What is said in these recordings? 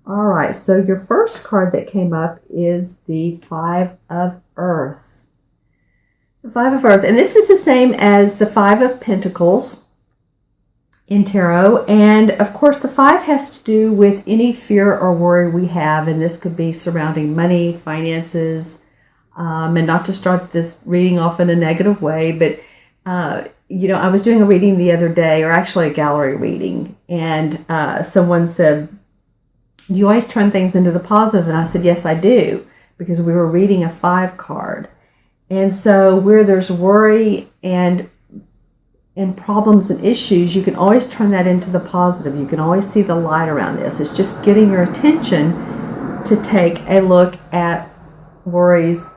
All right, so your first card that came up is the Five of Earth. The Five of Earth, and this is the same as the Five of Pentacles in tarot, and of course the five has to do with any fear or worry we have, and this could be surrounding money, finances, and not to start this reading off in a negative way, but I was doing a reading the other day, or actually a gallery reading, and someone said, "You always turn things into the positive," and I said, "Yes, I do," because we were reading a 5 card. And so where there's worry and problems and issues, you can always turn that into the positive. You can always see the light around this. It's just getting your attention to take a look at worries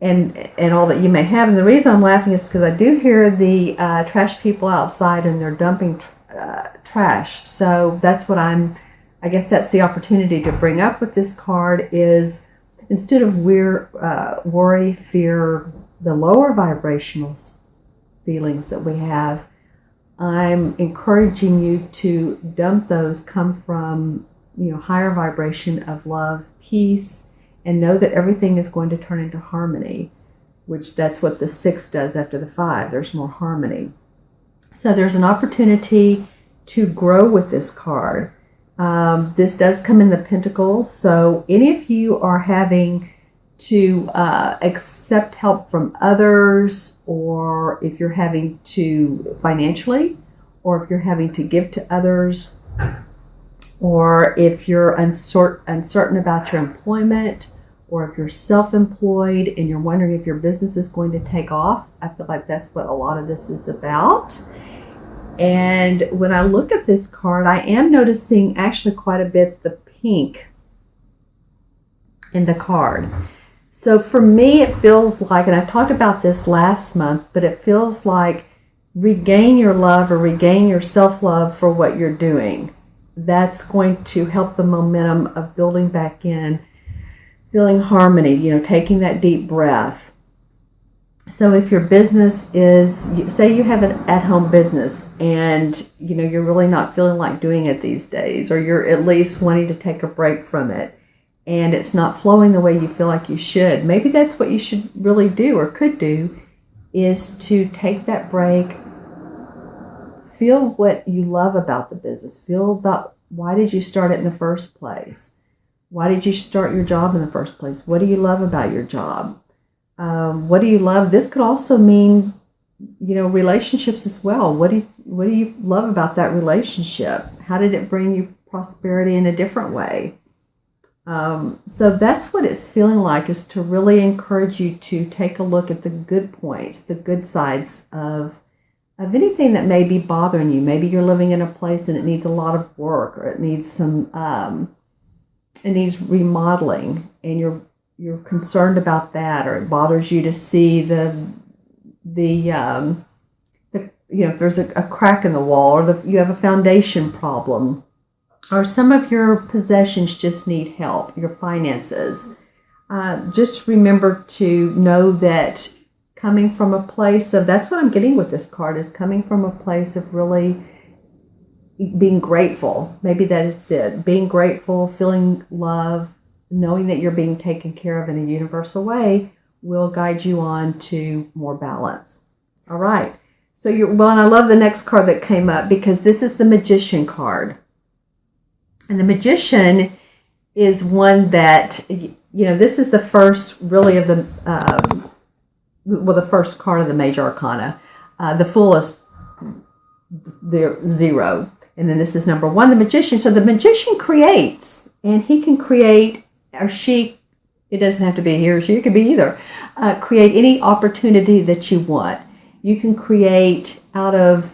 and all that you may have. And the reason I'm laughing is because I do hear the trash people outside, and they're dumping trash. So that's what I guess that's the opportunity to bring up with this card is, instead of worry, fear, the lower vibrational feelings that we have, I'm encouraging you to dump those, come from higher vibration of love, peace, and know that everything is going to turn into harmony, which that's what the 6 does after the 5. There's more harmony. So there's an opportunity to grow with this card. This does come in the Pentacles, so any of you are having to accept help from others, or if you're having to financially, or if you're having to give to others, or if you're uncertain about your employment, or if you're self-employed and you're wondering if your business is going to take off, I feel like that's what a lot of this is about. And when I look at this card, I am noticing actually quite a bit the pink in the card. So for me, it feels like, and I talked about this last month, but it feels like regain your love or regain your self-love for what you're doing. That's going to help the momentum of building back in, feeling harmony, taking that deep breath. So if your business is, say you have an at-home business and you're really not feeling like doing it these days, or you're at least wanting to take a break from it, and it's not flowing the way you feel like you should, maybe that's what you should really do, or could do, is to take that break, feel what you love about the business, feel about why did you start it in the first place? Why did you start your job in the first place? What do you love about your job? What do you love? This could also mean, relationships as well. What do you love about that relationship? How did it bring you prosperity in a different way? So that's what it's feeling like, is to really encourage you to take a look at the good points, the good sides of anything that may be bothering you. Maybe you're living in a place and it needs a lot of work, or it needs it needs remodeling, and you're concerned about that, or it bothers you to see the if there's a crack in the wall, or you have a foundation problem, or some of your possessions just need help, your finances. Just remember to know that coming from a place of, that's what I'm getting with this card, is coming from a place of really being grateful. Maybe that's it. Being grateful, feeling love, knowing that you're being taken care of in a universal way will guide you on to more balance. All right. So and I love the next card that came up, because this is the Magician card. And the Magician is one that, this is the first really of the, the first card of the major arcana. The Fool is the 0. And then this is number 1, the Magician. So the Magician creates, and he can create, or she, it doesn't have to be he or she, it could be either, create any opportunity that you want. You can create out of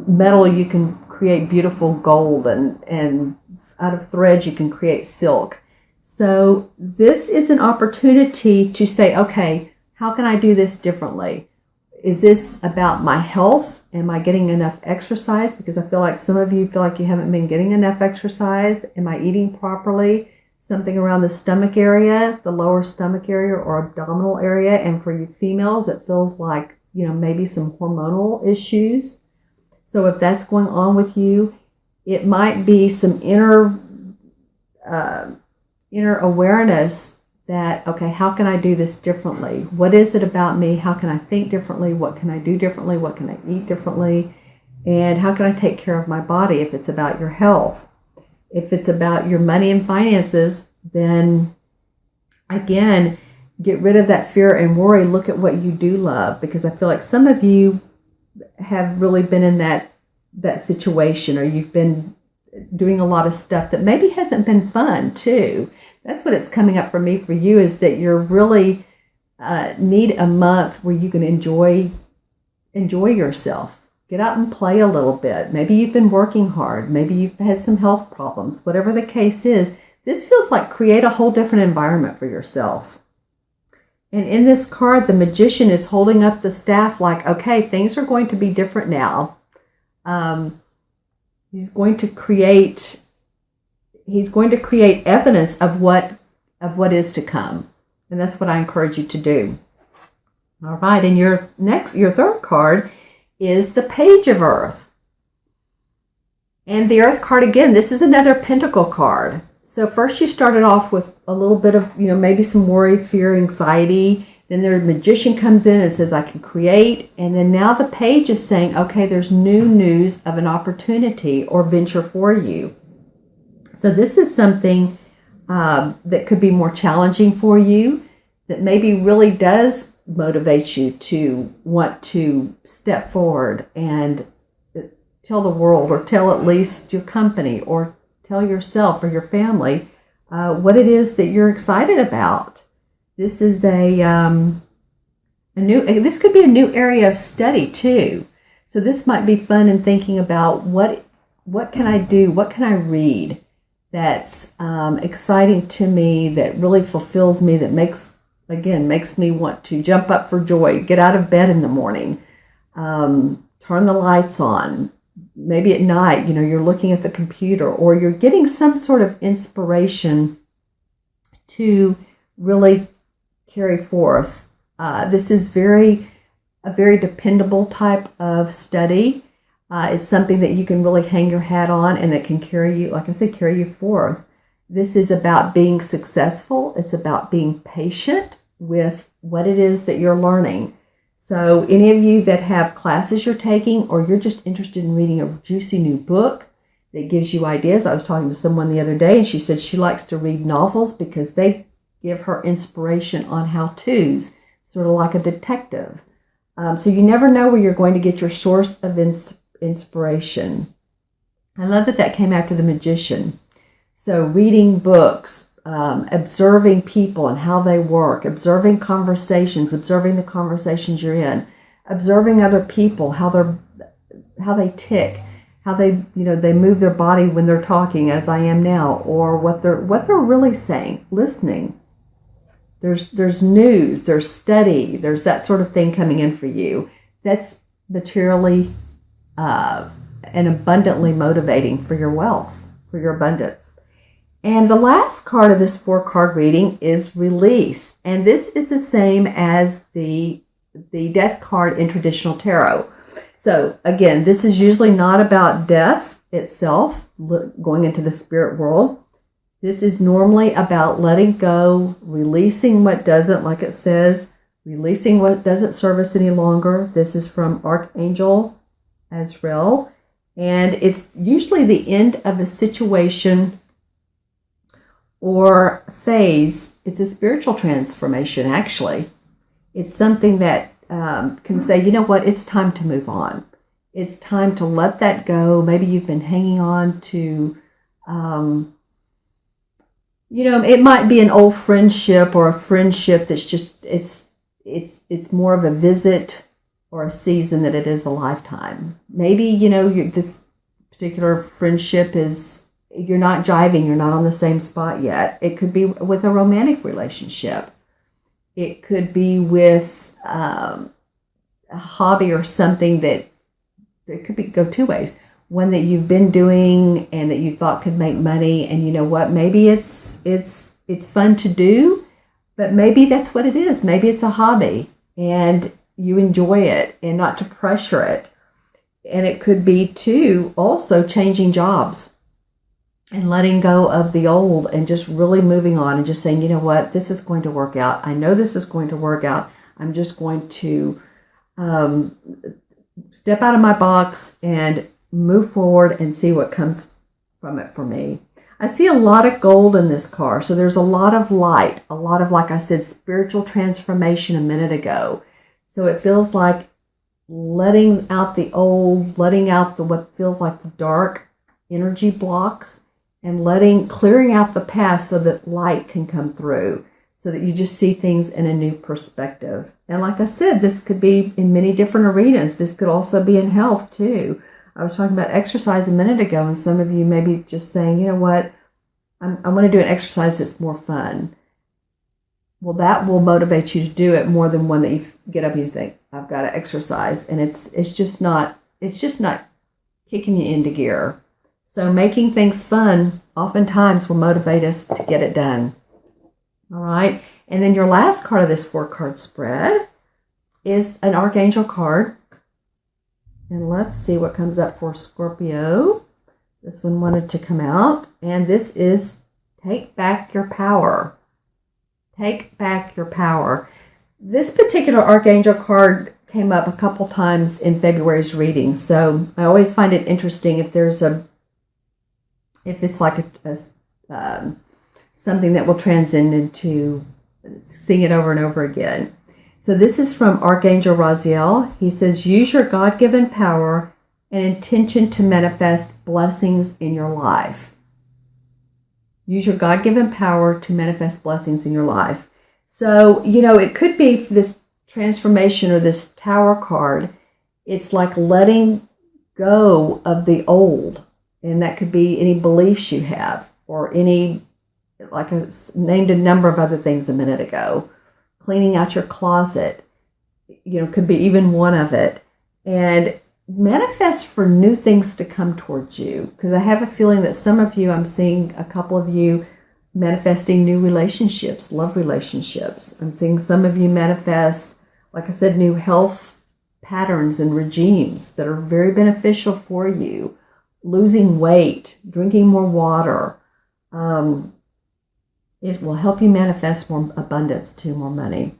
metal, you can create beautiful gold, and out of thread you can create silk. So this is an opportunity to say, okay, how can I do this differently? Is this about my health? Am I getting enough exercise? Because I feel like some of you feel like you haven't been getting enough exercise. Am I eating properly? Something around the stomach area, the lower stomach area or abdominal area. And for you females, it feels like, maybe some hormonal issues. So if that's going on with you, it might be some inner inner awareness that, okay, how can I do this differently? What is it about me? How can I think differently? What can I do differently? What can I eat differently? And how can I take care of my body if it's about your health? If it's about your money and finances, then again, get rid of that fear and worry. Look at what you do love, because I feel like some of you have really been in that situation, or you've been doing a lot of stuff that maybe hasn't been fun too. That's what it's coming up for me for you, is that you're really need a month where you can enjoy yourself. Get out and play a little bit. Maybe you've been working hard. Maybe you've had some health problems. Whatever the case is, this feels like create a whole different environment for yourself. And in this card, the Magician is holding up the staff like, okay, things are going to be different now. He's going to create evidence of what is to come. And that's what I encourage you to do. All right, and your third card is the Page of Earth. And the Earth card, again, this is another Pentacle card. So first you started off with a little bit of, maybe some worry, fear, anxiety. Then the Magician comes in and says, I can create. And then now the Page is saying, okay, there's new news of an opportunity or venture for you. So this is something that could be more challenging for you, that maybe really does motivate you to want to step forward and tell the world, or tell at least your company, or tell yourself or your family what it is that you're excited about. This is this could be a new area of study too. So this might be fun in thinking about what can I do, what can I read that's exciting to me, that really fulfills me, that makes me want to jump up for joy, get out of bed in the morning, turn the lights on. Maybe at night, you're looking at the computer, or you're getting some sort of inspiration to really carry forth. This is a very dependable type of study. It's something that you can really hang your hat on, and that can carry you, like I said, carry you forth. This is about being successful. It's about being patient with what it is that you're learning. So any of you that have classes you're taking, or you're just interested in reading a juicy new book that gives you ideas. I was talking to someone the other day, and she said she likes to read novels because they give her inspiration on how-tos, sort of like a detective. So you never know where you're going to get your source of inspiration. I love that came after the Magician. So reading books, observing people and how they work, observing conversations, observing the conversations you're in, observing other people, how they tick, how they move their body when they're talking, as I am now, or what they're really saying, listening. There's news, there's study, there's that sort of thing coming in for you. That's materially and abundantly motivating for your wealth, for your abundance. And the last card of this 4-card reading is Release. And this is the same as the Death card in traditional tarot. So again, this is usually not about death itself, going into the spirit world. This is normally about letting go, releasing what doesn't, like it says, releasing what doesn't serve us any longer. This is from Archangel Azrael. And it's usually the end of a situation or phase. It's a spiritual transformation, actually. It's something that can say, you know what, it's time to move on. It's time to let that go. Maybe you've been hanging on to, it might be an old friendship, or a friendship that's just, it's more of a visit or a season than it is a lifetime. Maybe, this particular friendship is, you're not jiving, you're not on the same spot yet. It could be with a romantic relationship. It could be with a hobby or something that could go two ways. One that you've been doing and that you thought could make money, and you know what, maybe it's fun to do, but maybe that's what it is. Maybe it's a hobby and you enjoy it, and not to pressure it. And it could be too also changing jobs. and letting go of the old and just really moving on and just saying, you know what, this is going to work out. I know this is going to work out. I'm just going to step out of my box and move forward and see what comes from it for me. I see a lot of gold in this card. So there's a lot of light, a lot of, like I said, spiritual transformation a minute ago. So it feels like letting out the old, letting out the what feels like the dark energy blocks, and clearing out the past so that light can come through, so that you just see things in a new perspective. And like I said, this could be in many different arenas. This could also be in health too. I was talking about exercise a minute ago, and some of you may be just saying, you know what, I want to do an exercise that's more fun. Well, that will motivate you to do it more than one that you get up and you think, I've got to exercise. And it's just not kicking you into gear. So making things fun oftentimes will motivate us to get it done. All right. And then your last card of this 4-card spread is an Archangel card. And let's see what comes up for Scorpio. This one wanted to come out. And this is Take Back Your Power. Take back your power. This particular Archangel card came up a couple times in February's reading. So I always find it interesting if it's like something that will transcend into seeing it over and over again. So this is from Archangel Raziel. He says, use your God-given power and intention to manifest blessings in your life. Use your God-given power to manifest blessings in your life. So, it could be this transformation or this Tower card. It's like letting go of the old. And that could be any beliefs you have, or any, like I named a number of other things a minute ago. Cleaning out your closet, could be even one of it. And manifest for new things to come towards you. Because I have a feeling that some of you, I'm seeing a couple of you manifesting new relationships, love relationships. I'm seeing some of you manifest, like I said, new health patterns and regimes that are very beneficial for you. Losing weight, drinking more water. It will help you manifest more abundance too, more money.